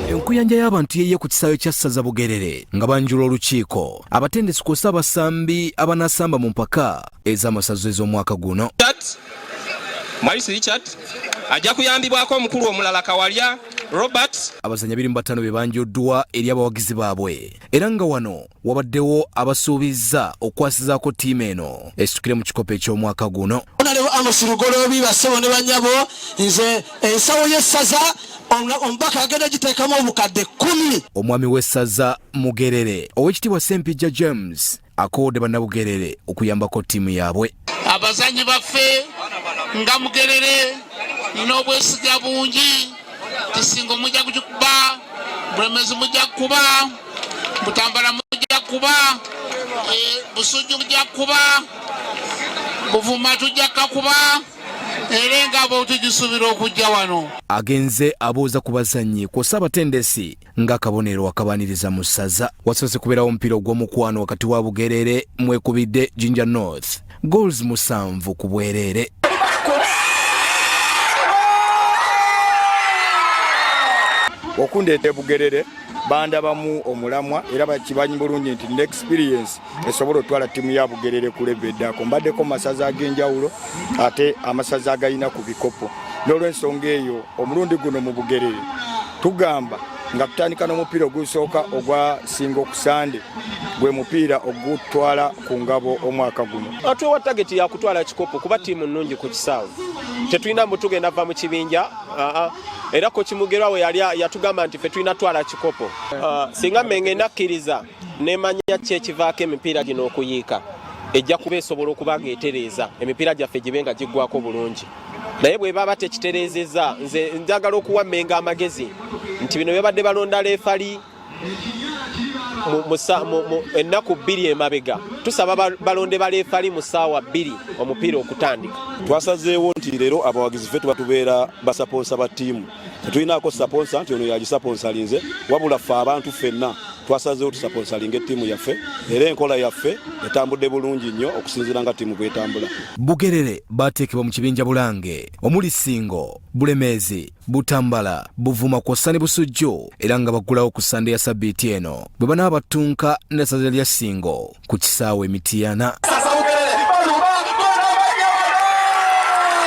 Enkuyanja y'abantu yeye ku kisaawe kya Ssaza Bugerere nga banjula olukiiko abatendesi kw'ossa abasambi abanasamba mu mpaka ez'amasazo ez'omwaka guno. Maurice Richard ajja kuyambibwako omukulu omulala Kawalya Robert. Abazanya 25 be banjoddwa eri abawagizi baabwe era nga wano wabaddewo abasuubizza okwasizaako ttiimu eno esitukire mu kikopo eky'omwaka guno. Onalewo amusirugolobi bassebo ne banyabo nze ensawo y'essaza omubaka agenda giteekamu obukadde 10. Omwami w'essaza Mugerere Oweekitiibwa Ssempijja James akoodde bannabugerere okuyambako ttiimu yaabwe. Abazanyi baffe nga Mugerere nina obwesiga bungi Kisingo mujja kugikuba, Bulemezi mujja kuba, Butambala mujja kuba, Busujju mujja kuba, Buvuma tujja kakuba, era ng'abo tugisubira okujja wano. Agenze abuuza ku bazanyi kw'ossa abatendesi ng'akabonero akabaaniriza mu ssaza. Wasoose kubeerawo omupiira ogw'omukwano wakati wa Bugerere mwekubidde Jinja North goals 7 ku bwereere. Okundeeta Bugerere bandabamu omulamwa era bakibanyi bulungi nti ne experience esobola otwala ttiimu ya Bugerere ku level eddako. Mbaddeko masaza ag'enjawulo ate amasaza agayina ku bikopo. N'olw'ensonga eyo omulundi guno mu Bugerere tugamba nga tutandika n'omupiira ogusooka ogwa Singo ku Sande gwe mupiira ogutwala ku ngabo omwaka guno. Atuwa target ya kutwala kikopo kuba ttiimu nnungi ku kisaawe. Tetulina mbu tugenda va mu kibinja era ko Kimugerwawe yali yatugamba nti ffe tulina twala kikopo. Singa Menge nakkiriza nemanya kyekivaako emipiira gino okuyiika ejja kuba esobola okuba ng'etereeza emipiira gyaffe gibe nga giggwako bulungi. Naye bwe baba tekitereezezza nze njagala okuwa Menge amagezi nti bino byabadde balonda leefali ennaku 2 emabega. Tusaba balonde baleefali mu ssaawa 2 omupiira okutandika. Twasazeewo nti leero abawagizi ffe batubeera basaponsa ba ttiimu. Tetulinaako saponsa nti ono yagisaponsalinze wabula ffe abantu ffenna twasazeewo tusaponsalinga ettiimu yaffe era enkola yaffe etambudde bulungi nnyo okusinziira nga ttiimu bw'etambula. Bugerere baateekebwa mu kibinja Bulange omuli Singo, Bulemezi, Butambala, Buvuma kw'ossa ne Busujju era nga baggulawo ku Sande ya Sabbiiti eno bwe banaaba batunka n'essaza lya Singo ku kisaawe Mityana.